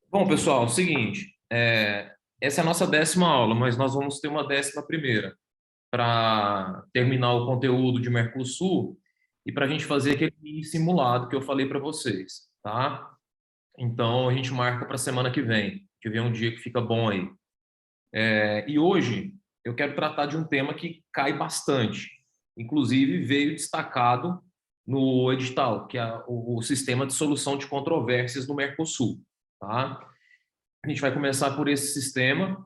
Bom, pessoal, é o seguinte, essa é a nossa 10ª aula, mas nós vamos ter uma 11ª para terminar o conteúdo de Mercosul e para a gente fazer aquele mini simulado que eu falei para vocês, tá? Então, a gente marca para a semana que vem é um dia que fica bom aí. E hoje eu quero tratar de um tema que cai bastante, inclusive veio destacado no edital, que é o sistema de solução de controvérsias no Mercosul, tá? A gente vai começar por esse sistema,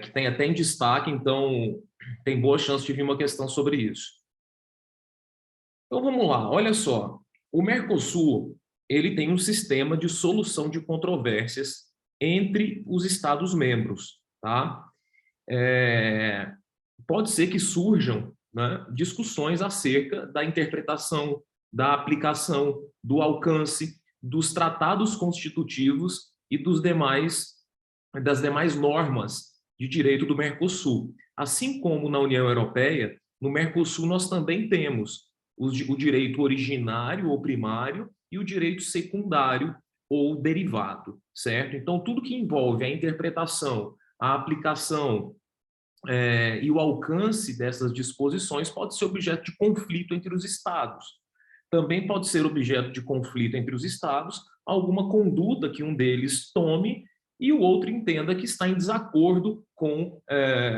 que tem até em destaque, então tem boa chance de vir uma questão sobre isso. Então vamos lá, olha só. O Mercosul, ele tem um sistema de solução de controvérsias entre os Estados-membros, tá? É, Pode ser que surjam, né, discussões acerca da interpretação, da aplicação, do alcance dos tratados constitutivos e das demais normas de direito do Mercosul. Assim como na União Europeia, no Mercosul nós também temos o direito originário ou primário e o direito secundário ou derivado, certo? Então, tudo que envolve a interpretação, a aplicação e o alcance dessas disposições pode ser objeto de conflito entre os Estados. Também pode ser objeto de conflito entre os Estados alguma conduta que um deles tome e o outro entenda que está em desacordo com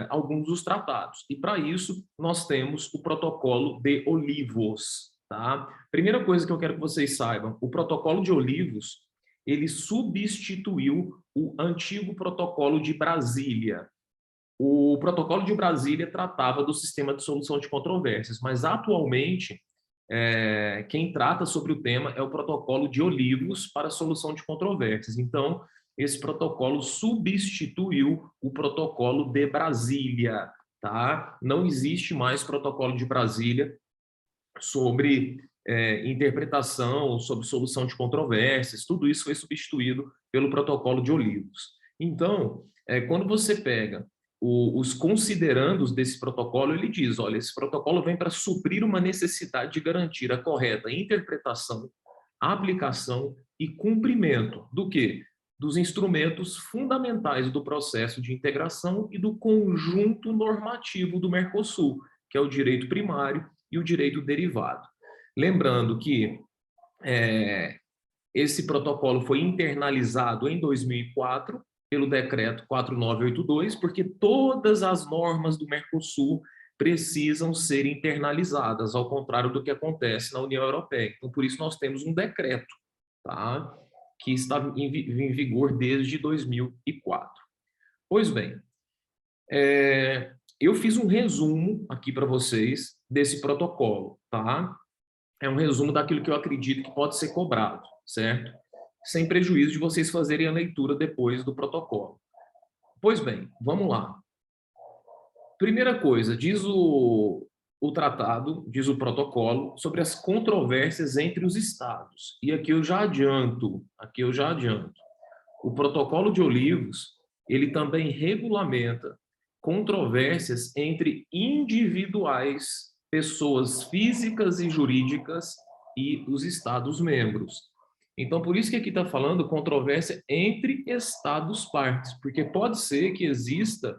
alguns dos tratados. E para isso nós temos o Protocolo de Olivos. Tá? Primeira coisa que eu quero que vocês saibam, o Protocolo de Olivos ele substituiu o antigo Protocolo de Brasília. O Protocolo de Brasília tratava do sistema de solução de controvérsias, mas atualmente quem trata sobre o tema é o Protocolo de Olivos para a solução de controvérsias. Então, esse protocolo substituiu o Protocolo de Brasília, tá? Não existe mais Protocolo de Brasília sobre interpretação, sobre solução de controvérsias, tudo isso foi substituído pelo Protocolo de Olivos. Então, quando você pega os considerandos desse protocolo, ele diz, olha, esse protocolo vem para suprir uma necessidade de garantir a correta interpretação, aplicação e cumprimento do quê? Dos instrumentos fundamentais do processo de integração e do conjunto normativo do Mercosul, que é o direito primário e o direito derivado. Lembrando que esse protocolo foi internalizado em 2004 pelo decreto 4982, porque todas as normas do Mercosul precisam ser internalizadas, ao contrário do que acontece na União Europeia. Então, por isso nós temos um decreto, tá? Que está em vigor desde 2004. Pois bem, eu fiz um resumo aqui para vocês desse protocolo, tá? É um resumo daquilo que eu acredito que pode ser cobrado, certo? Sem prejuízo de vocês fazerem a leitura depois do protocolo. Pois bem, vamos lá. Primeira coisa, diz o tratado, diz o protocolo, sobre as controvérsias entre os estados. E aqui eu já adianto, o protocolo de Olivos, ele também regulamenta controvérsias entre individuais, pessoas físicas e jurídicas e os Estados-membros. Então, por isso que aqui está falando controvérsia entre Estados-partes, porque pode ser que exista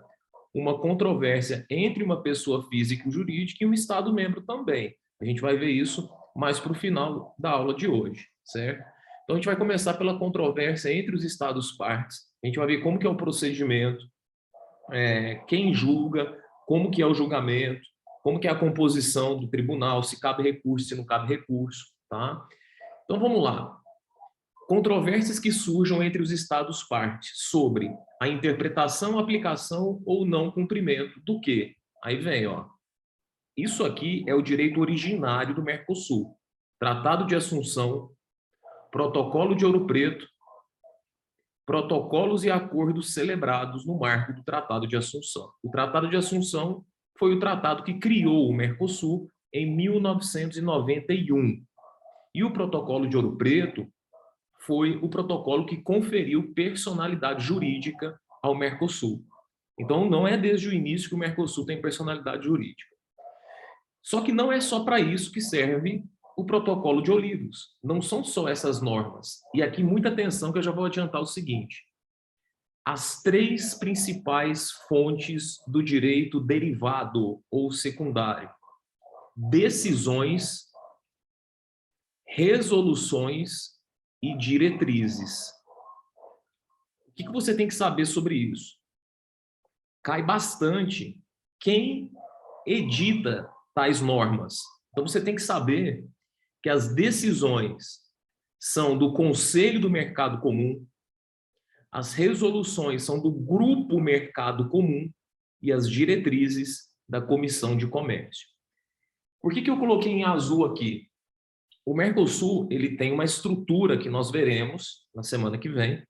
uma controvérsia entre uma pessoa física e jurídica e um Estado-membro também. A gente vai ver isso mais para o final da aula de hoje, certo? Então, a gente vai começar pela controvérsia entre os Estados-partes, a gente vai ver como que é o procedimento, quem julga, como que é o julgamento, como que é a composição do tribunal, se cabe recurso, se não cabe recurso, tá? Então, vamos lá. Controvérsias que surjam entre os Estados-partes sobre a interpretação, aplicação ou não cumprimento do quê? Aí vem, ó. Isso aqui é o direito originário do Mercosul. Tratado de Assunção, Protocolo de Ouro Preto, protocolos e acordos celebrados no marco do Tratado de Assunção. O Tratado de Assunção foi o tratado que criou o Mercosul em 1991. E o Protocolo de Ouro Preto foi o protocolo que conferiu personalidade jurídica ao Mercosul. Então, não é desde o início que o Mercosul tem personalidade jurídica. Só que não é só para isso que serve o Protocolo de Olivos. Não são só essas normas. E aqui muita atenção que eu já vou adiantar o seguinte. As três principais fontes do direito derivado ou secundário: decisões, resoluções e diretrizes. O que você tem que saber sobre isso? Cai bastante quem edita tais normas. Então, você tem que saber que as decisões são do Conselho do Mercado Comum, as resoluções são do Grupo Mercado Comum e as diretrizes da Comissão de Comércio. Por que eu coloquei em azul aqui? O Mercosul ele tem uma estrutura que nós veremos na semana que vem,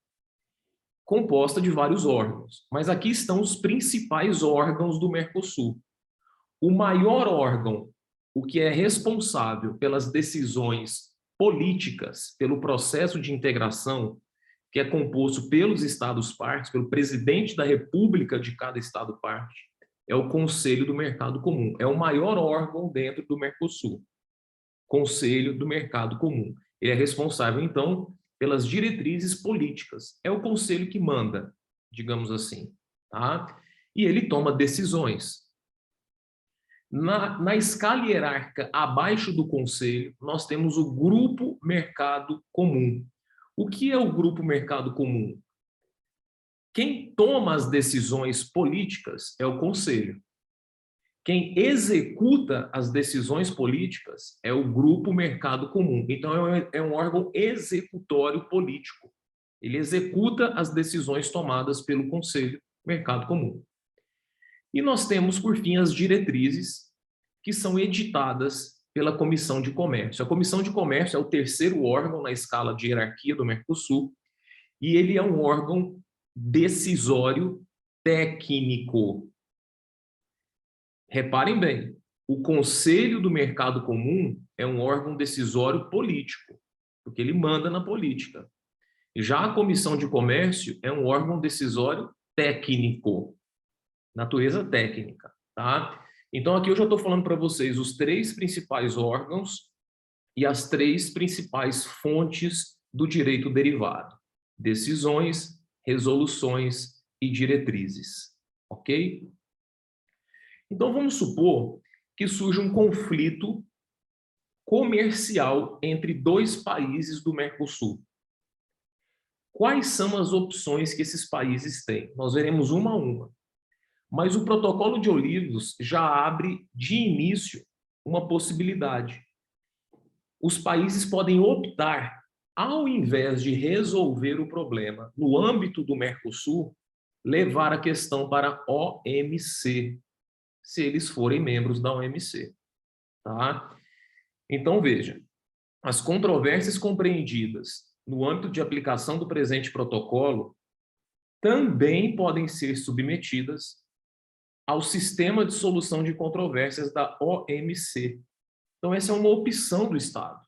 composta de vários órgãos. Mas aqui estão os principais órgãos do Mercosul. O maior órgão, o que é responsável pelas decisões políticas, pelo processo de integração, que é composto pelos Estados-partes, pelo presidente da República de cada Estado-parte, é o Conselho do Mercado Comum. É o maior órgão dentro do Mercosul. Conselho do Mercado Comum. Ele é responsável, então, pelas diretrizes políticas. É o conselho que manda, digamos assim. Tá? E ele toma decisões. Na escala hierárquica abaixo do conselho, nós temos o Grupo Mercado Comum. O que é o Grupo Mercado Comum? Quem toma as decisões políticas é o conselho. Quem executa as decisões políticas é o Grupo Mercado Comum. Então, é um órgão executório político. Ele executa as decisões tomadas pelo Conselho Mercado Comum. E nós temos, por fim, as diretrizes, que são editadas pela Comissão de Comércio. A Comissão de Comércio é o terceiro órgão na escala de hierarquia do Mercosul, e ele é um órgão decisório técnico. Reparem bem, o Conselho do Mercado Comum é um órgão decisório político, porque ele manda na política. Já a Comissão de Comércio é um órgão decisório técnico, natureza técnica, tá? Então, aqui eu já estou falando para vocês os três principais órgãos e as três principais fontes do direito derivado: decisões, resoluções e diretrizes, ok? Então, vamos supor que surja um conflito comercial entre dois países do Mercosul. Quais são as opções que esses países têm? Nós veremos uma a uma. Mas o Protocolo de Olivos já abre de início uma possibilidade. Os países podem optar, ao invés de resolver o problema no âmbito do Mercosul, levar a questão para a OMC, se eles forem membros da OMC. Tá? Então, veja, as controvérsias compreendidas no âmbito de aplicação do presente protocolo também podem ser submetidas ao sistema de solução de controvérsias da OMC. Então, essa é uma opção do Estado.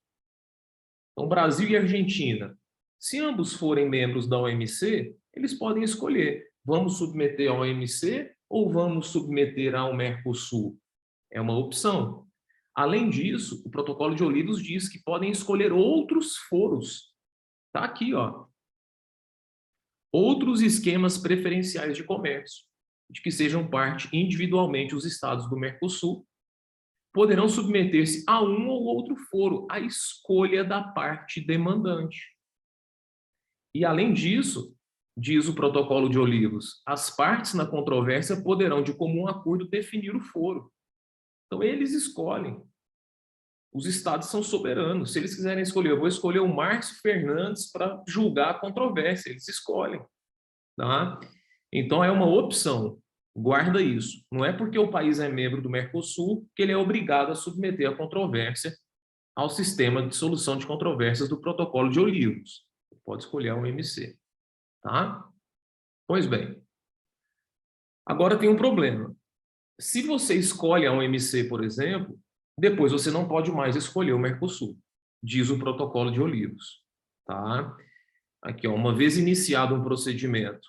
Então, Brasil e Argentina, se ambos forem membros da OMC, eles podem escolher: vamos submeter à OMC ou vamos submeter ao Mercosul? É uma opção. Além disso, o Protocolo de Olivos diz que podem escolher outros foros. Está aqui, ó. Outros esquemas preferenciais de comércio, de que sejam parte individualmente os estados do Mercosul, poderão submeter-se a um ou outro foro, à escolha da parte demandante. E, além disso, diz o Protocolo de Olivos, as partes na controvérsia poderão, de comum acordo, definir o foro. Então, eles escolhem. Os estados são soberanos. Se eles quiserem escolher, eu vou escolher o Márcio Fernandes para julgar a controvérsia. Eles escolhem. Tá? Então, é uma opção. Guarda isso. Não é porque o país é membro do Mercosul que ele é obrigado a submeter a controvérsia ao sistema de solução de controvérsias do Protocolo de Olivos. Pode escolher a OMC. Tá? Pois bem. Agora tem um problema. Se você escolhe a OMC, por exemplo, depois você não pode mais escolher o Mercosul, diz o Protocolo de Olivos. Tá? Aqui, ó, uma vez iniciado um procedimento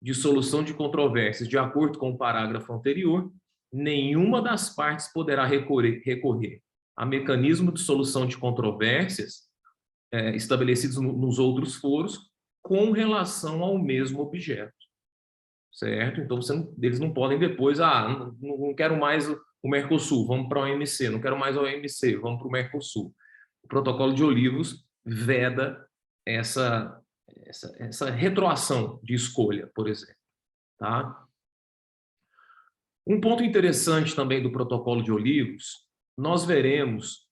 de solução de controvérsias de acordo com o parágrafo anterior, nenhuma das partes poderá recorrer a mecanismo de solução de controvérsias estabelecidos nos outros foros com relação ao mesmo objeto, certo? Então, eles não podem depois, não quero mais o Mercosul, vamos para a OMC, não quero mais a OMC, vamos para o Mercosul. O Protocolo de Olivos veda essa retroação de escolha, por exemplo. Tá? Um ponto interessante também do Protocolo de Olivos, nós veremos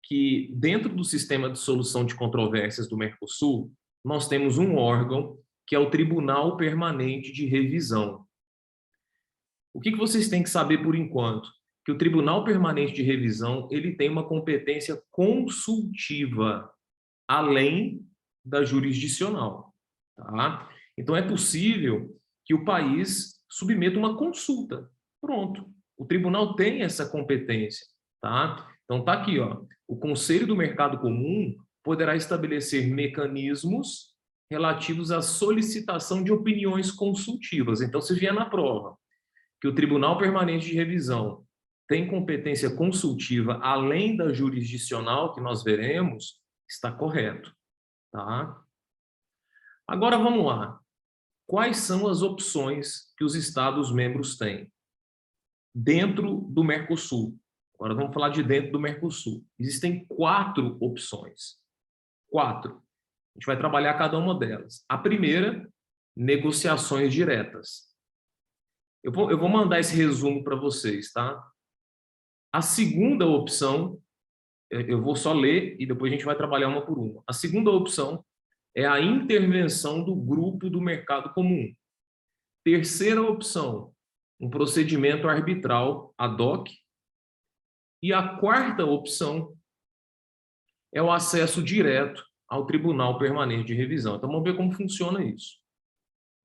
que dentro do sistema de solução de controvérsias do Mercosul, nós temos um órgão que é o Tribunal Permanente de Revisão. O que vocês têm que saber por enquanto? Que o Tribunal Permanente de Revisão ele tem uma competência consultiva, além da jurisdicional. Tá? Então, é possível que o país submeta uma consulta. Pronto. O tribunal tem essa competência. Tá? Então, está aqui. Ó. O Conselho do Mercado Comum poderá estabelecer mecanismos relativos à solicitação de opiniões consultivas. Então, se vier na prova que o Tribunal Permanente de Revisão tem competência consultiva além da jurisdicional, que nós veremos, está correto. Tá? Agora, vamos lá. Quais são as opções que os Estados-membros têm dentro do Mercosul? Agora, vamos falar de dentro do Mercosul. Existem 4 opções. 4. A gente vai trabalhar cada uma delas. A primeira, negociações diretas. Eu vou mandar esse resumo para vocês, tá? A segunda opção, eu vou só ler e depois a gente vai trabalhar uma por uma. A segunda opção é a intervenção do grupo do mercado comum. Terceira opção, um procedimento arbitral ad hoc. E a quarta opção é o acesso direto ao Tribunal Permanente de Revisão. Então, vamos ver como funciona isso.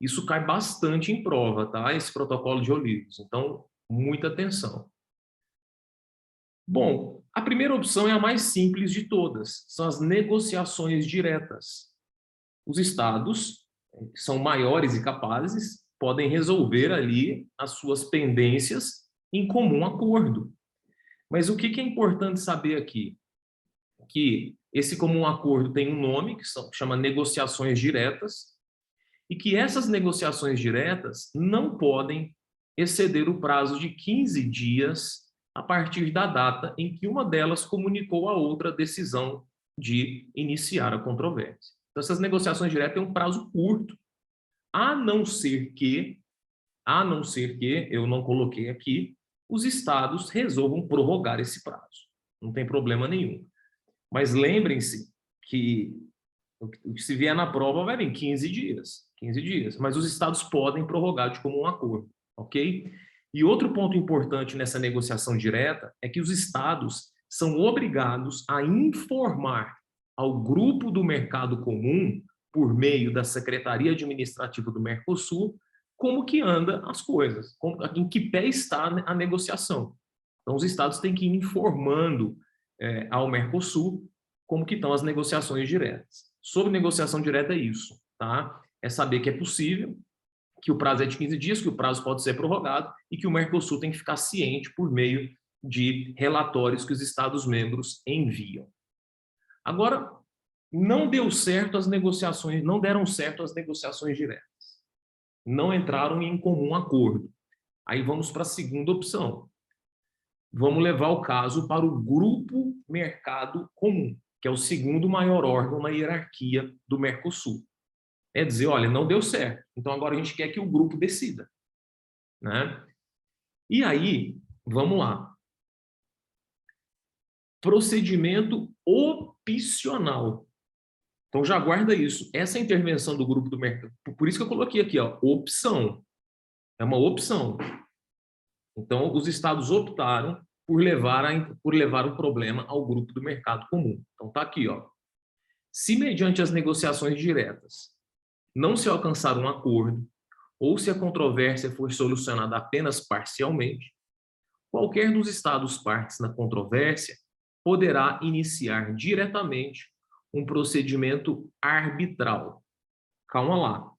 Isso cai bastante em prova, tá? Esse protocolo de Olivos. Então, muita atenção. Bom, a primeira opção é a mais simples de todas. São as negociações diretas. Os estados, que são maiores e capazes, podem resolver ali as suas pendências em comum acordo. Mas o que é importante saber aqui? Que esse comum acordo tem um nome, que chama negociações diretas, e que essas negociações diretas não podem exceder o prazo de 15 dias a partir da data em que uma delas comunicou a outra a decisão de iniciar a controvérsia. Então, essas negociações diretas têm um prazo curto, a não ser que, eu não coloquei aqui, os estados resolvam prorrogar esse prazo. Não tem problema nenhum. Mas lembrem-se que se vier na prova vai vir 15 dias. 15 dias. Mas os estados podem prorrogar de comum acordo, ok? E outro ponto importante nessa negociação direta é que os estados são obrigados a informar ao grupo do mercado comum, por meio da Secretaria Administrativa do Mercosul, como que anda as coisas, em que pé está a negociação. Então, os estados têm que ir informando ao Mercosul como que estão as negociações diretas. Sobre negociação direta é isso, tá? É saber que é possível, que o prazo é de 15 dias, que o prazo pode ser prorrogado e que o Mercosul tem que ficar ciente por meio de relatórios que os Estados-membros enviam. Agora, não deram certo as negociações diretas. Não entraram em comum acordo. Aí vamos para a segunda opção. Vamos levar o caso para o Grupo Mercado Comum, que é o segundo maior órgão na hierarquia do Mercosul. É dizer, olha, não deu certo, então agora a gente quer que o grupo decida. Né? E aí, vamos lá. Procedimento opcional. Então já guarda isso. Essa intervenção do grupo do mercado, por isso que eu coloquei aqui, ó, opção. É uma opção. Então, os estados optaram por levar o problema ao grupo do mercado comum. Então, está aqui. Ó. Se, mediante as negociações diretas, não se alcançar um acordo, ou se a controvérsia for solucionada apenas parcialmente, qualquer dos estados partes na controvérsia poderá iniciar diretamente um procedimento arbitral. Calma lá.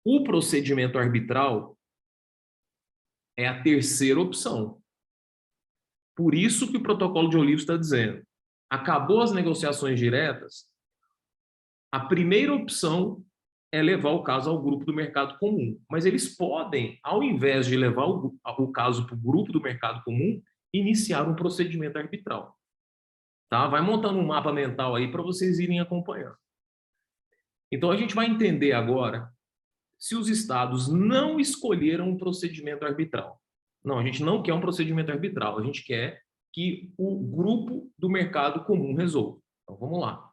O procedimento arbitral é a terceira opção. Por isso que o protocolo de Olivos está dizendo, acabou as negociações diretas, a primeira opção é levar o caso ao grupo do mercado comum. Mas eles podem, ao invés de levar o caso para o grupo do mercado comum, iniciar um procedimento arbitral. Tá? Vai montando um mapa mental aí para vocês irem acompanhando. Então, a gente vai entender agora se os estados não escolheram um procedimento arbitral. Não, a gente não quer um procedimento arbitral, a gente quer que o grupo do mercado comum resolva. Então, vamos lá.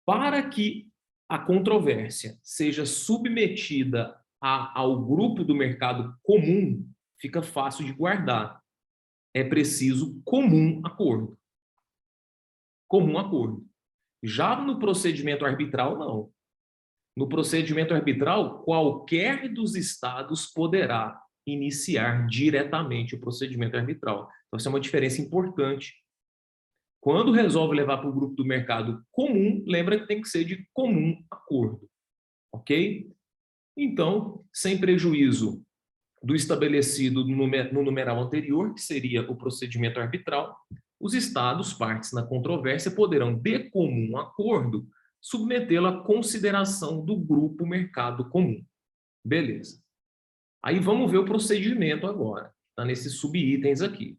Para que a controvérsia seja submetida ao grupo do mercado comum, fica fácil de guardar. É preciso comum acordo. Comum acordo. Já no procedimento arbitral, não. No procedimento arbitral, qualquer dos estados poderá iniciar diretamente o procedimento arbitral. Então, essa é uma diferença importante. Quando resolve levar para o grupo do mercado comum, lembra que tem que ser de comum acordo. Ok? Então, sem prejuízo do estabelecido no numeral anterior, que seria o procedimento arbitral, os estados, partes na controvérsia, poderão, de comum acordo, submetê-la à consideração do grupo mercado comum. Beleza. Aí vamos ver o procedimento agora. Está nesses subitens aqui.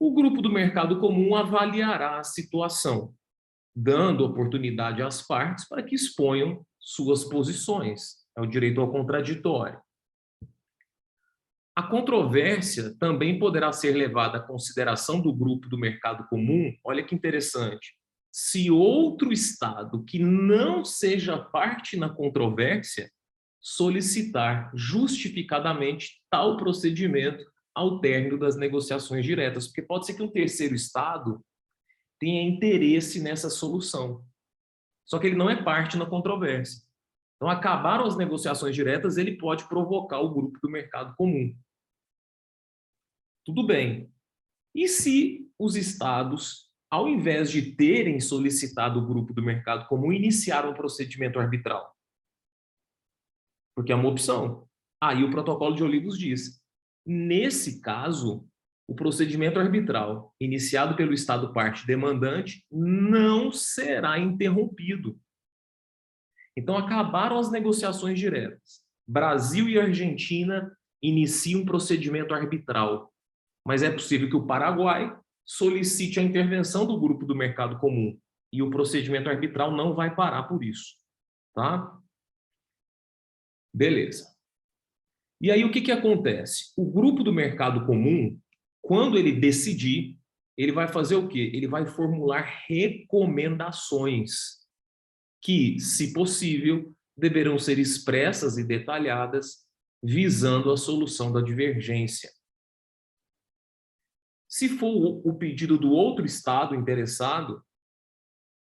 O grupo do mercado comum avaliará a situação, dando oportunidade às partes para que exponham suas posições. É o direito ao contraditório. A controvérsia também poderá ser levada à consideração do grupo do mercado comum, olha que interessante, se outro estado que não seja parte na controvérsia solicitar justificadamente tal procedimento ao término das negociações diretas, porque pode ser que um terceiro estado tenha interesse nessa solução, só que ele não é parte na controvérsia. Então, acabaram as negociações diretas, ele pode provocar o grupo do mercado comum. Tudo bem. E se os estados, ao invés de terem solicitado o grupo do mercado comum, iniciaram um procedimento arbitral? Porque é uma opção. Aí o protocolo de Olivos diz, nesse caso, o procedimento arbitral iniciado pelo estado parte demandante não será interrompido. Então, acabaram as negociações diretas. Brasil e Argentina iniciam um procedimento arbitral, mas é possível que o Paraguai solicite a intervenção do grupo do mercado comum e o procedimento arbitral não vai parar por isso, tá? Beleza. E aí o que acontece? O grupo do mercado comum, quando ele decidir, ele vai fazer o quê? Ele vai formular recomendações que, se possível, deverão ser expressas e detalhadas, visando a solução da divergência. Se for o pedido do outro estado interessado,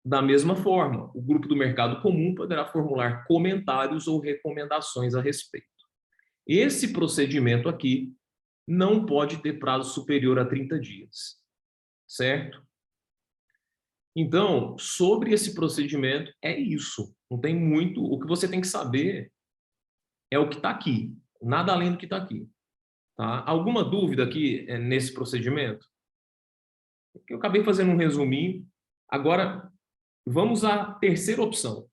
da mesma forma, o grupo do mercado comum poderá formular comentários ou recomendações a respeito. Esse procedimento aqui não pode ter prazo superior a 30 dias, certo? Então, sobre esse procedimento, é isso. Não tem muito. O que você tem que saber é o que está aqui, nada além do que está aqui. Tá? Alguma dúvida aqui nesse procedimento? Eu acabei fazendo um resuminho. Agora, vamos à terceira opção.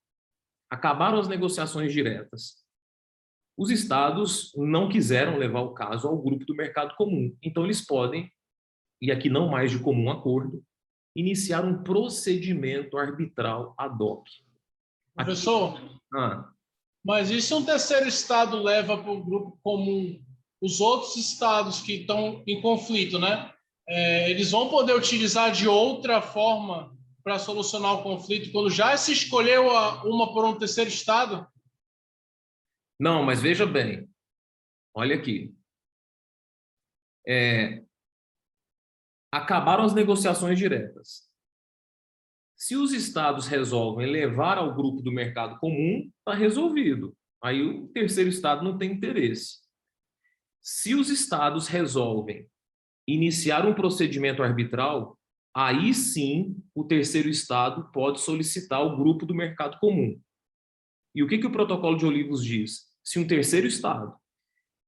Acabaram as negociações diretas. Os estados não quiseram levar o caso ao grupo do mercado comum. Então, eles podem, e aqui não mais de comum acordo, iniciar um procedimento arbitral ad hoc. Professor, mas e se um terceiro estado leva para o grupo comum os outros estados que estão em conflito, né? Eles vão poder utilizar de outra forma para solucionar o conflito quando já se escolheu uma por um terceiro estado? Não, mas veja bem. Olha aqui. Acabaram as negociações diretas. Se os estados resolvem levar ao grupo do mercado comum, está resolvido. Aí o terceiro estado não tem interesse. Se os estados resolvem iniciar um procedimento arbitral, aí sim o terceiro estado pode solicitar o grupo do mercado comum. E o que o protocolo de Olivos diz? se um terceiro estado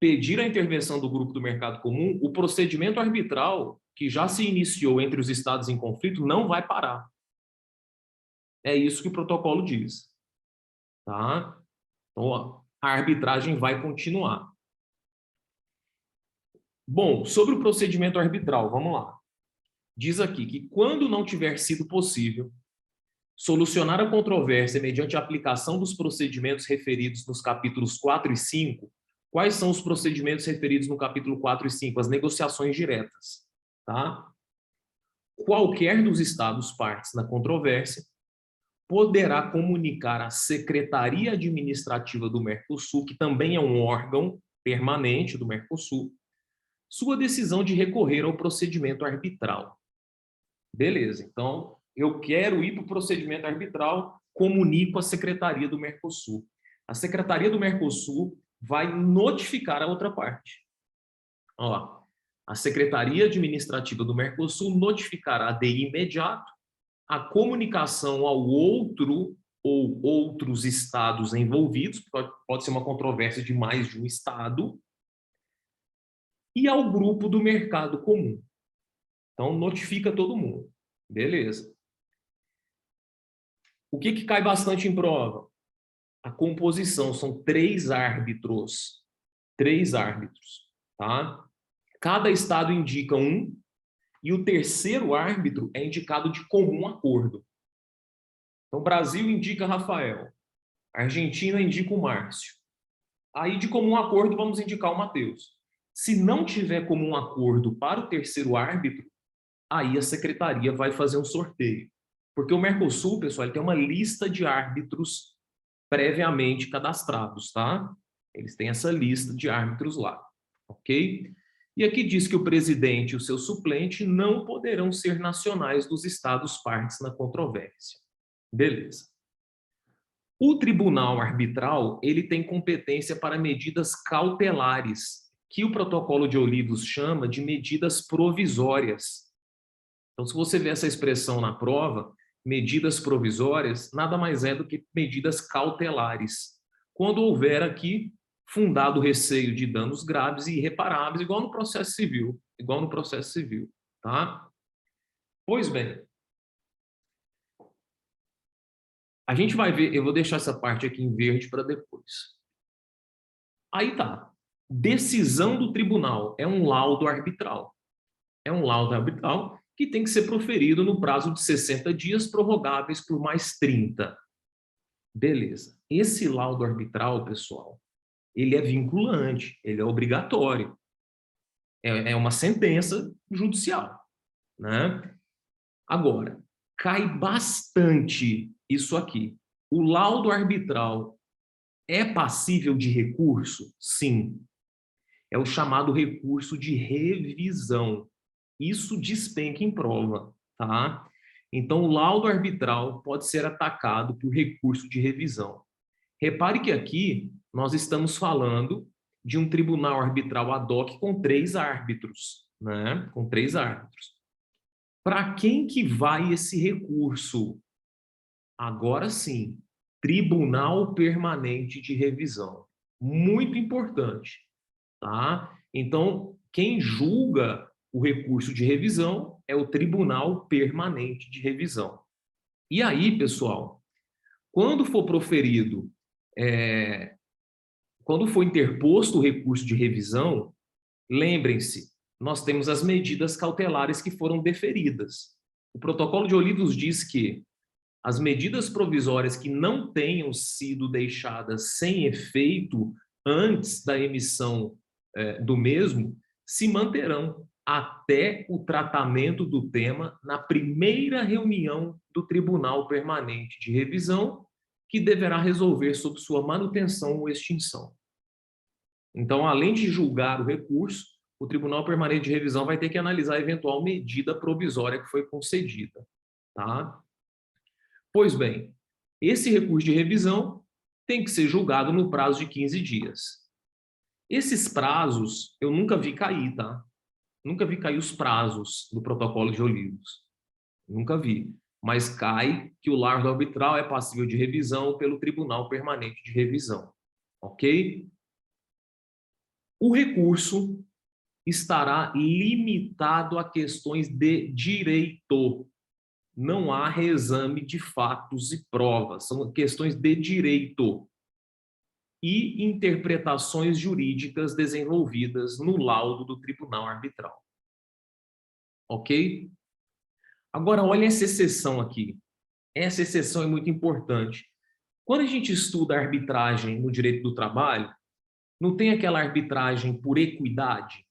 pedir a intervenção do grupo do mercado comum, o procedimento arbitral que já se iniciou entre os estados em conflito não vai parar. É isso que o protocolo diz. Tá? Então, ó, a arbitragem vai continuar. Bom, sobre o procedimento arbitral, vamos lá. Diz aqui que quando não tiver sido possível solucionar a controvérsia mediante a aplicação dos procedimentos referidos nos capítulos 4 e 5, quais são os procedimentos referidos no capítulo 4 e 5? As negociações diretas. Tá? Qualquer dos estados partes na controvérsia poderá comunicar à Secretaria Administrativa do Mercosul, que também é um órgão permanente do Mercosul, sua decisão de recorrer ao procedimento arbitral. Beleza, então eu quero ir para o procedimento arbitral, comunico à Secretaria do Mercosul. A Secretaria do Mercosul vai notificar a outra parte. Olha lá. A Secretaria Administrativa do Mercosul notificará de imediato a comunicação ao outro ou outros estados envolvidos, pode ser uma controvérsia de mais de um estado, e ao grupo do mercado comum. Então, notifica todo mundo. Beleza. O que cai bastante em prova? A composição, são 3 árbitros. 3 árbitros, tá? Cada estado indica um, e o terceiro árbitro é indicado de comum acordo. Então, o Brasil indica Rafael, a Argentina indica o Márcio. Aí, de comum acordo, vamos indicar o Matheus. Se não tiver comum acordo para o terceiro árbitro, aí a secretaria vai fazer um sorteio. Porque o Mercosul, pessoal, ele tem uma lista de árbitros previamente cadastrados, tá? Eles têm essa lista de árbitros lá, ok? E aqui diz que o presidente e o seu suplente não poderão ser nacionais dos estados partes na controvérsia. Beleza. O tribunal arbitral, ele tem competência para medidas cautelares, que o protocolo de Olivos chama de medidas provisórias. Então, se você vê essa expressão na prova, medidas provisórias, nada mais é do que medidas cautelares. Quando houver aqui fundado receio de danos graves e irreparáveis, igual no processo civil, tá? Pois bem, a gente vai ver, eu vou deixar essa parte aqui em verde para depois. Aí tá, decisão do tribunal é um laudo arbitral. É um laudo arbitral que tem que ser proferido no prazo de 60 dias, prorrogáveis por mais 30. Beleza. Esse laudo arbitral, pessoal, ele é vinculante, ele é obrigatório. É uma sentença judicial, né? Agora, cai bastante isso aqui. O laudo arbitral é passível de recurso? Sim. É o chamado recurso de revisão. Isso despenca em prova, tá? Então, o laudo arbitral pode ser atacado por recurso de revisão. Repare que aqui nós estamos falando de um tribunal arbitral ad hoc com 3 árbitros, né? Com 3 árbitros. Para quem que vai esse recurso? Agora sim, Tribunal Permanente de Revisão. Muito importante, tá? Então, quem julga o recurso de revisão é o Tribunal Permanente de Revisão. E aí, pessoal, quando for proferido, quando for interposto o recurso de revisão, lembrem-se, nós temos as medidas cautelares que foram deferidas. O protocolo de Olivos diz que as medidas provisórias que não tenham sido deixadas sem efeito antes da emissão do mesmo se manterão até o tratamento do tema na primeira reunião do Tribunal Permanente de Revisão, que deverá resolver sobre sua manutenção ou extinção. Então, além de julgar o recurso, o Tribunal Permanente de Revisão vai ter que analisar a eventual medida provisória que foi concedida, tá? Pois bem, esse recurso de revisão tem que ser julgado no prazo de 15 dias. Esses prazos eu nunca vi cair, tá? Nunca vi cair os prazos do protocolo de Olivos. Nunca vi. Mas cai que o laudo arbitral é passível de revisão pelo Tribunal Permanente de Revisão. ok? O recurso estará limitado a questões de direito. Não há reexame de fatos e provas, são questões de direito e interpretações jurídicas desenvolvidas no laudo do tribunal arbitral. Ok? Agora, olha essa exceção aqui. Essa exceção é muito importante. Quando a gente estuda arbitragem no direito do trabalho, não tem aquela arbitragem por equidade,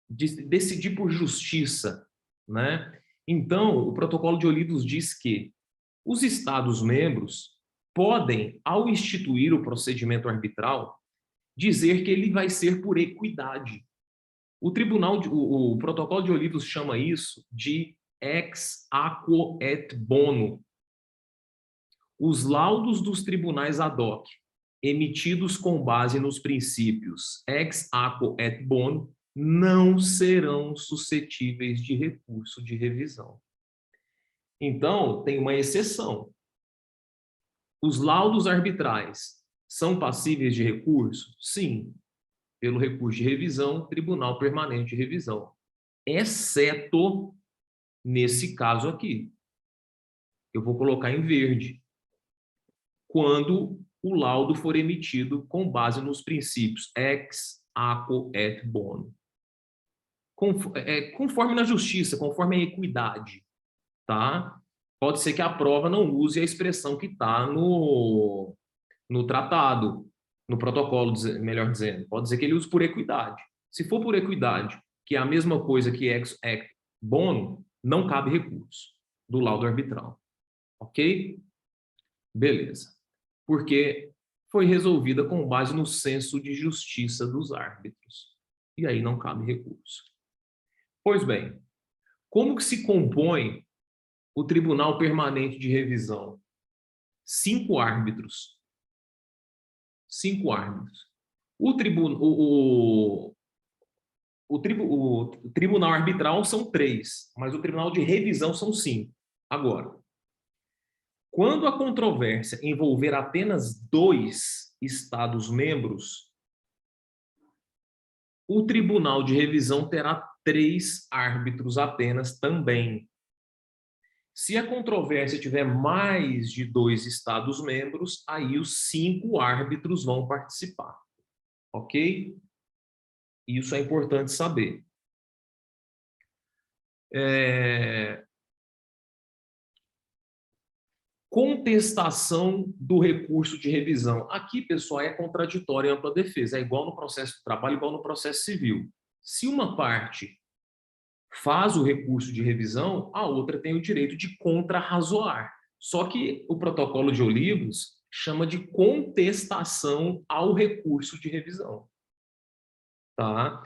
de decidir por justiça, né? Então, o protocolo de Olidos diz que os Estados-membros podem, ao instituir o procedimento arbitral, dizer que ele vai ser por equidade. O protocolo de Olidos chama isso de ex aequo et bono. Os laudos dos tribunais ad hoc, emitidos com base nos princípios ex aequo et bono, não serão suscetíveis de recurso de revisão. Então, tem uma exceção. Os laudos arbitrais são passíveis de recurso? Sim, pelo recurso de revisão, Tribunal Permanente de Revisão, exceto nesse caso aqui. Eu vou colocar em verde. Quando o laudo for emitido com base nos princípios ex aequo et bono. Conforme na justiça, conforme a equidade, tá? Pode ser que a prova não use a expressão que está no tratado, no protocolo, melhor dizendo. Pode ser que ele use por equidade. Se for por equidade, que é a mesma coisa que ex aequo bono, não cabe recurso do laudo arbitral. Ok? Beleza. Porque foi resolvida com base no senso de justiça dos árbitros. E aí não cabe recurso. Pois bem, como que se compõe o Tribunal Permanente de Revisão? 5 árbitros. 5 árbitros. O Tribunal Arbitral são 3, mas o Tribunal de Revisão são 5. Agora, quando a controvérsia envolver apenas 2 Estados-membros, o Tribunal de Revisão terá 3 árbitros apenas também. Se a controvérsia tiver mais de 2 Estados-membros, aí os 5 árbitros vão participar. Ok? Isso é importante saber. Contestação do recurso de revisão. Aqui, pessoal, é contraditório e ampla defesa. É igual no processo do trabalho, igual no processo civil. Se uma parte faz o recurso de revisão, a outra tem o direito de contrarrazoar. Só que o protocolo de Olidos chama de contestação ao recurso de revisão. Tá?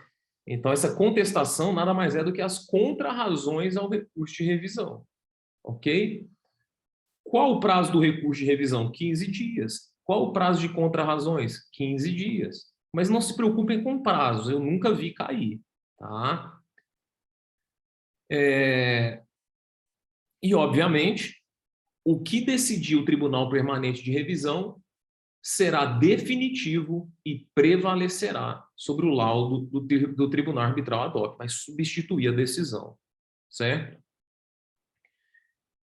Então, essa contestação nada mais é do que as contrarrazões ao recurso de revisão. Ok? Qual o prazo do recurso de revisão? 15 dias. Qual o prazo de contrarrazões? 15 dias. Mas não se preocupem com prazos, eu nunca vi cair. Tá? E, obviamente, o que decidir o Tribunal Permanente de Revisão será definitivo e prevalecerá sobre o laudo do Tribunal Arbitral ad hoc, vai substituir a decisão, certo?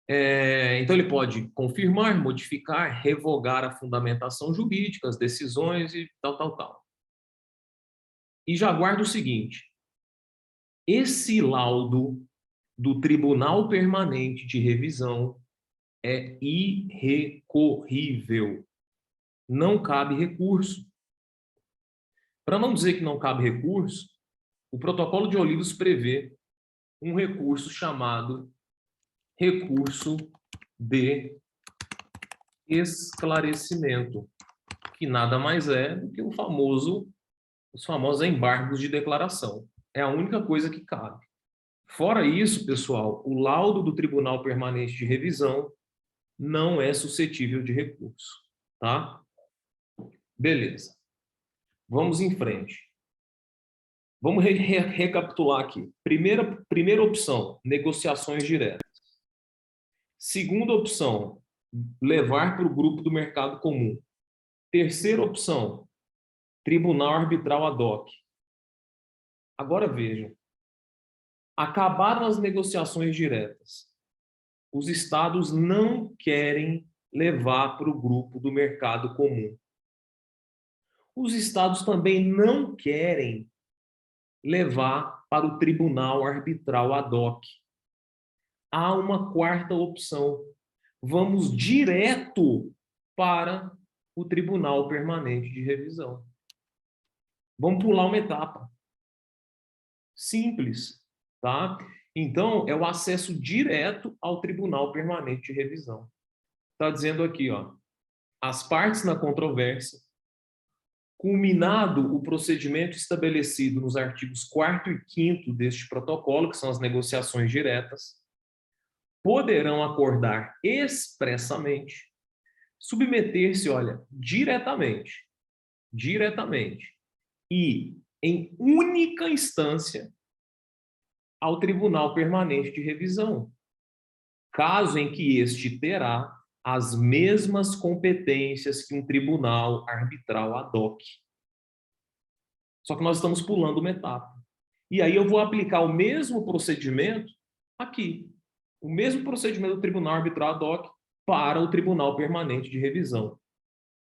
Então, ele pode confirmar, modificar, revogar a fundamentação jurídica, as decisões e tal. E já guarda o seguinte, esse laudo do Tribunal Permanente de Revisão é irrecorrível. Não cabe recurso. Para não dizer que não cabe recurso, o protocolo de Olidos prevê um recurso chamado recurso de esclarecimento, que nada mais é do que os famosos embargos de declaração. É a única coisa que cabe. Fora isso, pessoal, o laudo do Tribunal Permanente de Revisão não é suscetível de recurso, tá? Beleza. Vamos em frente. Vamos recapitular aqui. Primeira opção, negociações diretas. Segunda opção, levar para o grupo do mercado comum. Terceira opção, tribunal arbitral ad hoc. Agora vejam, acabaram as negociações diretas. Os estados não querem levar para o grupo do mercado comum. Os estados também não querem levar para o tribunal arbitral ad hoc. Há uma quarta opção. Vamos direto para o Tribunal Permanente de Revisão. Vamos pular uma etapa. Simples, tá? Então, é o acesso direto ao Tribunal Permanente de Revisão. Está dizendo aqui, ó, as partes na controvérsia, culminado o procedimento estabelecido nos artigos 4º e 5º deste protocolo, que são as negociações diretas, poderão acordar expressamente, submeter-se, olha, diretamente, e em única instância ao Tribunal Permanente de Revisão, caso em que este terá as mesmas competências que um tribunal arbitral ad hoc. Só que nós estamos pulando uma etapa. E aí eu vou aplicar o mesmo procedimento aqui. O mesmo procedimento do tribunal arbitral ad hoc para o Tribunal Permanente de Revisão.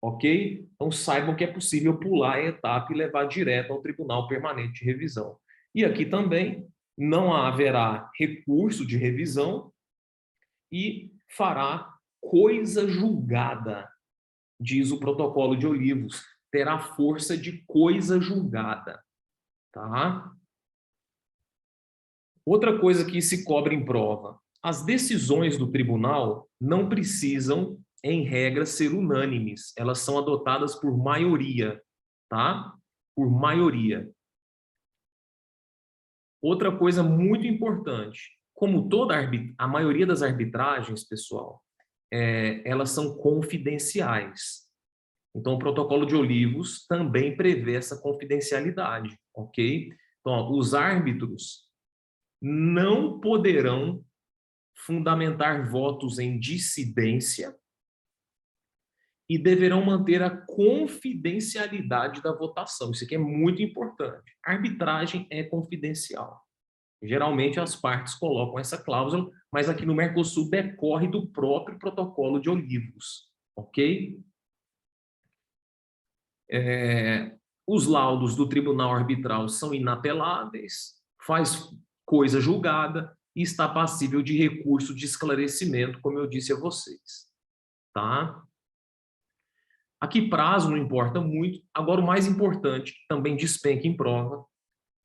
Ok? Então saibam que é possível pular a etapa e levar direto ao Tribunal Permanente de Revisão. E aqui também não haverá recurso de revisão e fará coisa julgada, diz o protocolo de Olivos, terá força de coisa julgada, tá? Outra coisa que se cobra em prova, as decisões do tribunal não precisam, em regra, ser unânimes, elas são adotadas por maioria, tá? Por maioria. Outra coisa muito importante, como a maioria das arbitragens, pessoal, elas são confidenciais. Então, o protocolo de Olivos também prevê essa confidencialidade, ok? Então, ó, os árbitros não poderão fundamentar votos em dissidência e deverão manter a confidencialidade da votação. Isso aqui é muito importante. A arbitragem é confidencial. Geralmente as partes colocam essa cláusula, mas aqui no Mercosul decorre do próprio protocolo de Olivos, ok? Os laudos do tribunal arbitral são inapeláveis, faz coisa julgada e está passível de recurso de esclarecimento, como eu disse a vocês, tá? Aqui prazo não importa muito. Agora o mais importante, que também despenca em prova,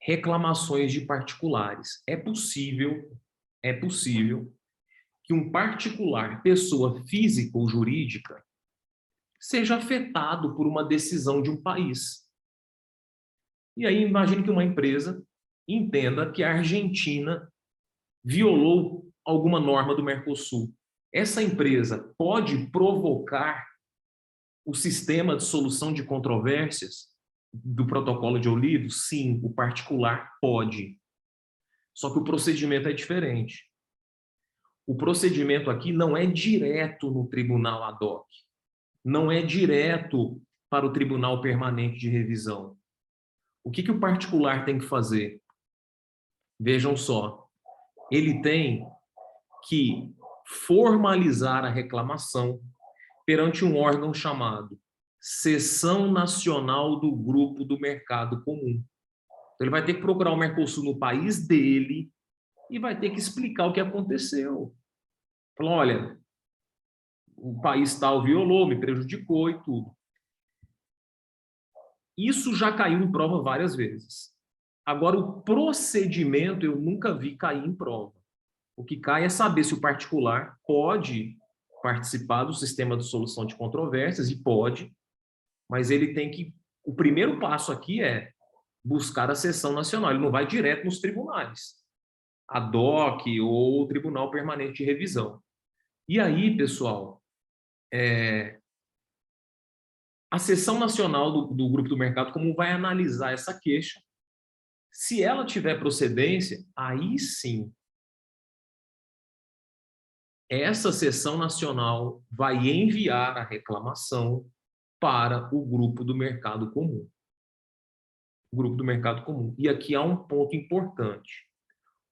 reclamações de particulares. É possível que um particular, pessoa física ou jurídica, seja afetado por uma decisão de um país. E aí imagine que uma empresa entenda que a Argentina violou alguma norma do Mercosul. Essa empresa pode provocar o sistema de solução de controvérsias do protocolo de Olivos? Sim, o particular pode. Só que o procedimento é diferente. O procedimento aqui não é direto no tribunal ad hoc. Não é direto para o Tribunal Permanente de Revisão. O que o particular tem que fazer? Vejam só. Ele tem que formalizar a reclamação perante um órgão chamado Seção Nacional do Grupo do Mercado Comum. Então, ele vai ter que procurar o Mercosul no país dele e vai ter que explicar o que aconteceu. Falar, olha, o país tal violou, me prejudicou e tudo. Isso já caiu em prova várias vezes. Agora, o procedimento eu nunca vi cair em prova. O que cai é saber se o particular pode participar do sistema de solução de controvérsias, e pode, mas ele tem que... O primeiro passo aqui é buscar a seção nacional, ele não vai direto nos tribunais, ad hoc ou Tribunal Permanente de Revisão. E aí, pessoal, a seção nacional do Grupo do Mercado Comum vai analisar essa queixa. Se ela tiver procedência, aí sim, essa seção nacional vai enviar a reclamação para o grupo do mercado comum. O grupo do mercado comum. E aqui há um ponto importante.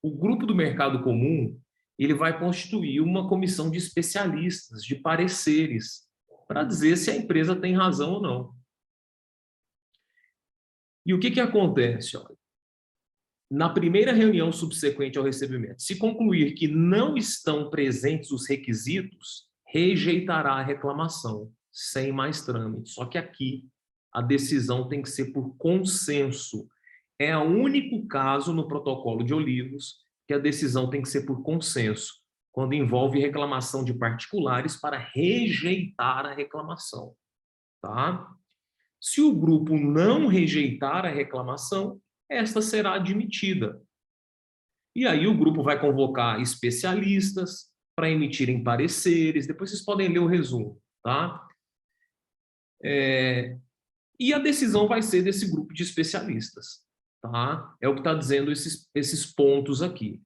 O grupo do mercado comum, ele vai constituir uma comissão de especialistas, de pareceres, para dizer se a empresa tem razão ou não. E o que acontece? Olha, na primeira reunião subsequente ao recebimento, se concluir que não estão presentes os requisitos, rejeitará a reclamação, sem mais trâmite. Só que aqui a decisão tem que ser por consenso. É o único caso no protocolo de Olivos que a decisão tem que ser por consenso, quando envolve reclamação de particulares para rejeitar a reclamação. Tá? Se o grupo não rejeitar a reclamação, esta será admitida. E aí o grupo vai convocar especialistas para emitirem pareceres, depois vocês podem ler o resumo, tá? E a decisão vai ser desse grupo de especialistas, tá? É o que está dizendo esses pontos aqui.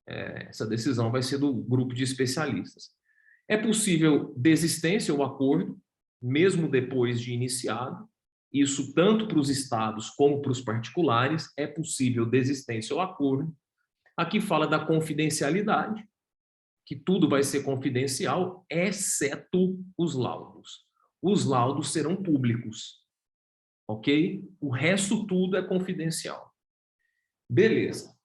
Essa decisão vai ser do grupo de especialistas. É possível desistência ou acordo, mesmo depois de iniciado. Isso tanto para os estados como para os particulares, é possível desistência ou acordo. Aqui fala da confidencialidade, que tudo vai ser confidencial, exceto os laudos. Os laudos serão públicos, ok? O resto tudo é confidencial. Beleza.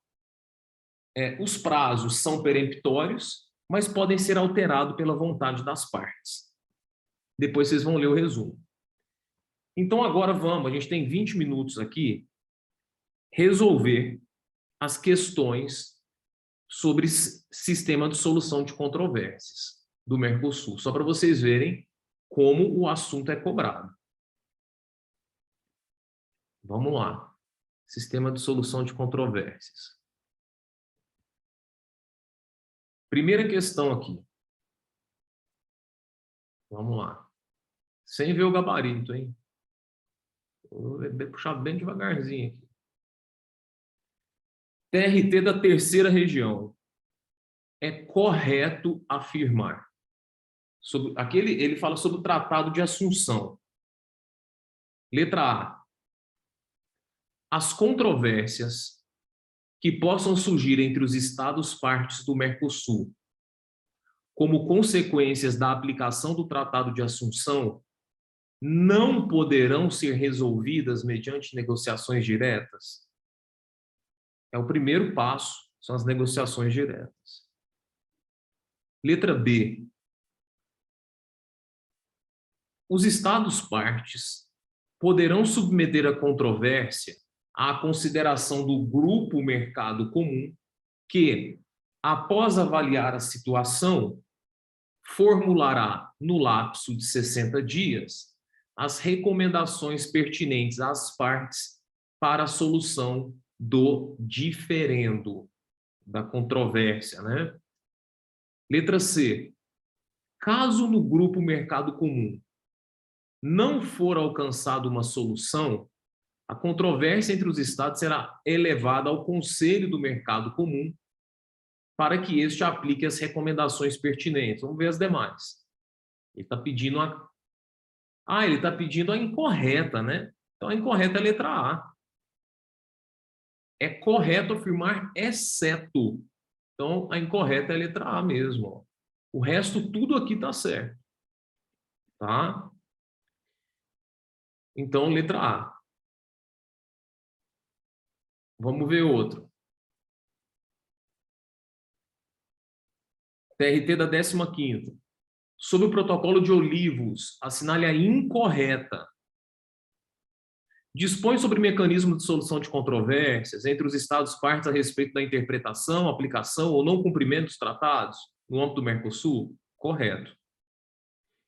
Os prazos são peremptórios, mas podem ser alterados pela vontade das partes. Depois vocês vão ler o resumo. Então agora vamos, a gente tem 20 minutos aqui, resolver as questões sobre sistema de solução de controvérsias do Mercosul, só para vocês verem como o assunto é cobrado. Vamos lá. Sistema de solução de controvérsias. Primeira questão aqui. Vamos lá. Sem ver o gabarito, hein? Vou puxar bem devagarzinho aqui. TRT da terceira região. É correto afirmar. Aqui ele fala sobre o Tratado de Assunção. Letra A. As controvérsias que possam surgir entre os Estados-partes do Mercosul, como consequências da aplicação do Tratado de Assunção, não poderão ser resolvidas mediante negociações diretas? É o primeiro passo, são as negociações diretas. Letra B. Os Estados-partes poderão submeter a controvérsia à consideração do grupo mercado comum que, após avaliar a situação, formulará, no lapso de 60 dias, as recomendações pertinentes às partes para a solução do diferendo, da controvérsia, né? Letra C. Caso no grupo mercado comum não for alcançada uma solução, a controvérsia entre os estados será elevada ao Conselho do Mercado Comum para que este aplique as recomendações pertinentes. Vamos ver as demais. Ele está pedindo ele está pedindo a incorreta, né? Então, a incorreta é a letra A. É correto afirmar exceto. Então, a incorreta é a letra A mesmo. Ó. O resto, tudo aqui está certo. Tá? Então, letra A. Vamos ver outro. TRT da 15ª. Sobre o protocolo de Olivos, assinale a incorreta. Dispõe sobre mecanismo de solução de controvérsias entre os Estados-partes a respeito da interpretação, aplicação ou não cumprimento dos tratados no âmbito do Mercosul? Correto.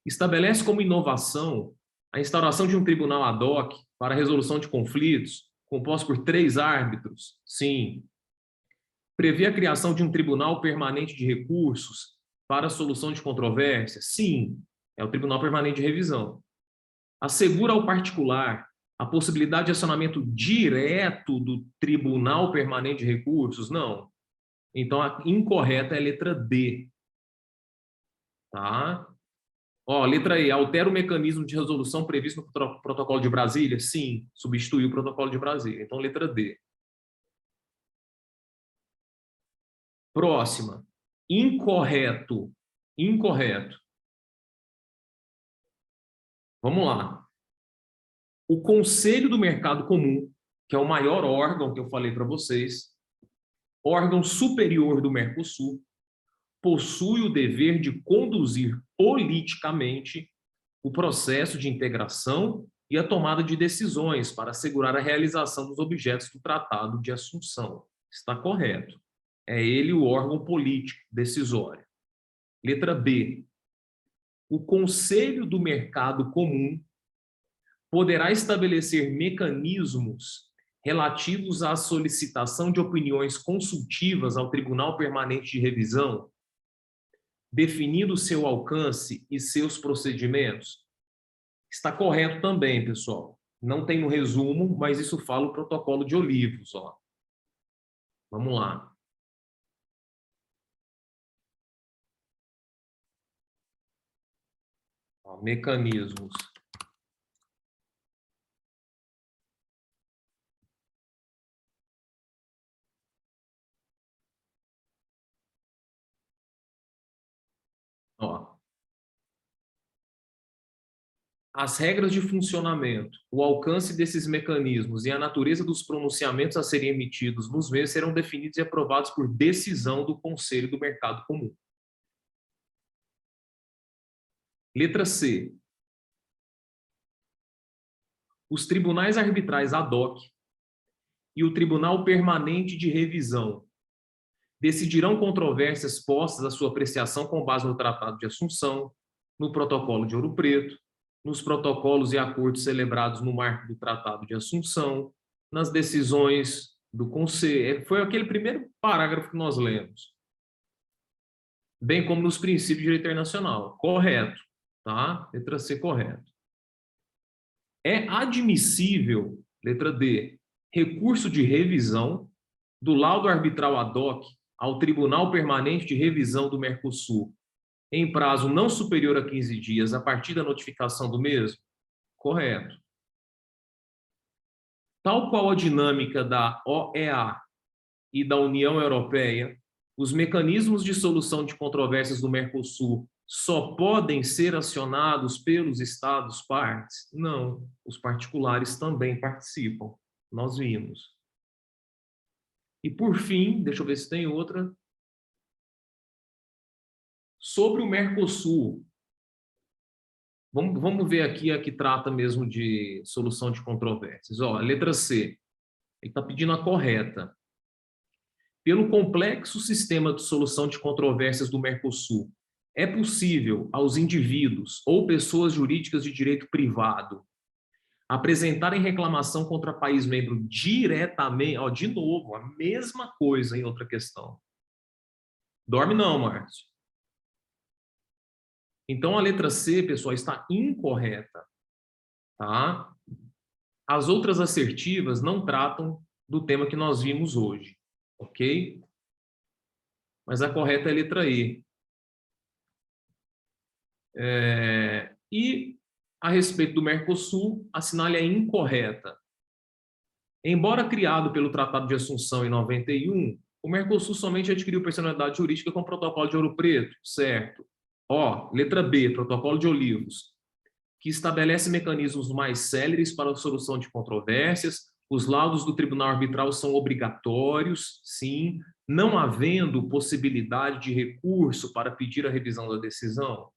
Estabelece como inovação a instauração de um tribunal ad hoc para a resolução de conflitos, composto por 3 árbitros? Sim. Prevê a criação de um tribunal permanente de recursos para a solução de controvérsias? Sim. É o Tribunal Permanente de Revisão. Assegura ao particular a possibilidade de acionamento direto do Tribunal Permanente de Recursos? Não. Então, a incorreta é a letra D. Tá? Ó, letra E, altera o mecanismo de resolução previsto no Protocolo de Brasília? Sim, substituiu o Protocolo de Brasília. Então, letra D. Próxima. Incorreto. Incorreto. Vamos lá. O Conselho do Mercado Comum, que é o maior órgão que eu falei para vocês, órgão superior do Mercosul, possui o dever de conduzir politicamente o processo de integração e a tomada de decisões para assegurar a realização dos objetos do Tratado de Assunção. Está correto. É ele o órgão político decisório. Letra B. O Conselho do Mercado Comum poderá estabelecer mecanismos relativos à solicitação de opiniões consultivas ao Tribunal Permanente de Revisão, definindo seu alcance e seus procedimentos? Está correto também, pessoal. Não tem no resumo, mas isso fala o protocolo de Olivos. Ó. Vamos lá. Ó, mecanismos. Ó. As regras de funcionamento, o alcance desses mecanismos e a natureza dos pronunciamentos a serem emitidos nos meios serão definidos e aprovados por decisão do Conselho do Mercado Comum. Letra C. Os tribunais arbitrais ad hoc e o Tribunal Permanente de Revisão decidirão controvérsias postas à sua apreciação com base no Tratado de Assunção, no Protocolo de Ouro Preto, nos protocolos e acordos celebrados no marco do Tratado de Assunção, nas decisões do Conselho. Foi aquele primeiro parágrafo que nós lemos. Bem como nos princípios de direito internacional. Correto. Tá? Letra C, correto. É admissível, letra D, recurso de revisão do laudo arbitral ad hoc ao Tribunal Permanente de Revisão do Mercosul em prazo não superior a 15 dias a partir da notificação do mesmo? Correto. Tal qual a dinâmica da OEA e da União Europeia, os mecanismos de solução de controvérsias do Mercosul só podem ser acionados pelos Estados partes? Não, os particulares também participam. Nós vimos. E, por fim, deixa eu ver se tem outra. Sobre o Mercosul, vamos ver aqui a que trata mesmo de solução de controvérsias. Ó, letra C, ele está pedindo a correta. Pelo complexo sistema de solução de controvérsias do Mercosul, é possível aos indivíduos ou pessoas jurídicas de direito privado apresentarem reclamação contra país membro diretamente, ó, de novo, a mesma coisa em outra questão. Dorme não, Márcio. Então, a letra C, pessoal, está incorreta. Tá? As outras assertivas não tratam do tema que nós vimos hoje. Ok? Mas a correta é a letra E. E, a respeito do Mercosul, a sinalha é incorreta. Embora criado pelo Tratado de Assunção em 91, o Mercosul somente adquiriu personalidade jurídica com o Protocolo de Ouro Preto, certo? Ó, letra B, Protocolo de Olivos, que estabelece mecanismos mais céleres para a solução de controvérsias. Os laudos do Tribunal Arbitral são obrigatórios, sim, não havendo possibilidade de recurso para pedir a revisão da decisão.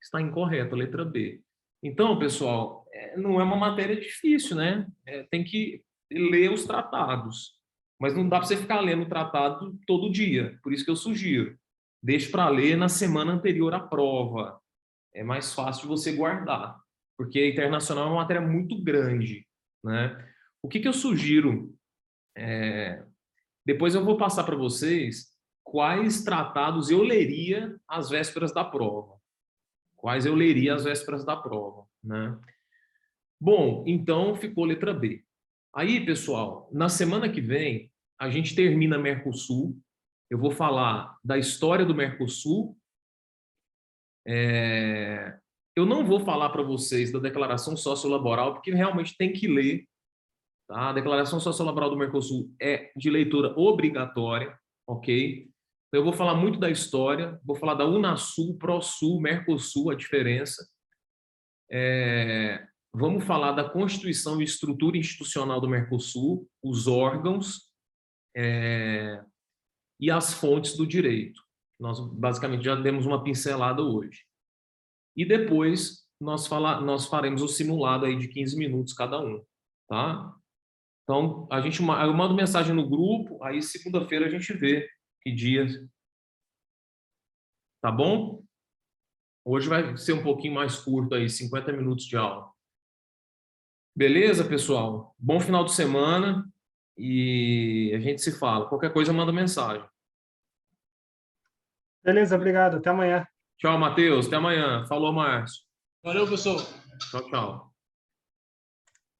Está incorreta, a letra B. Então, pessoal, não é uma matéria difícil, né? Tem que ler os tratados. Mas não dá para você ficar lendo o tratado todo dia. Por isso que eu sugiro. Deixe para ler na semana anterior à prova. É mais fácil de você guardar. Porque a internacional é uma matéria muito grande, né? O que eu sugiro? Depois eu vou passar para vocês quais tratados eu leria às vésperas da prova. Quais eu leria às vésperas da prova, né? Bom, então ficou letra B. Aí, pessoal, na semana que vem, a gente termina Mercosul. Eu vou falar da história do Mercosul Eu não vou falar para vocês da declaração sociolaboral, porque realmente tem que ler. Tá? A declaração sociolaboral do Mercosul é de leitura obrigatória, ok? Então, eu vou falar muito da história, vou falar da Unasul, Prosul, Mercosul, a diferença. Vamos falar da Constituição e estrutura institucional do Mercosul, os órgãos e as fontes do direito. Nós, basicamente, já demos uma pincelada hoje. E depois nós faremos o simulado aí de 15 minutos cada um, tá? Então, eu mando mensagem no grupo, aí segunda-feira a gente vê que dia, tá bom? Hoje vai ser um pouquinho mais curto aí, 50 minutos de aula. Beleza, pessoal? Bom final de semana e a gente se fala. Qualquer coisa, manda mensagem. Beleza, obrigado. Até amanhã. Tchau, Matheus. Até amanhã. Falou, Márcio. Valeu, pessoal. Tchau, tchau.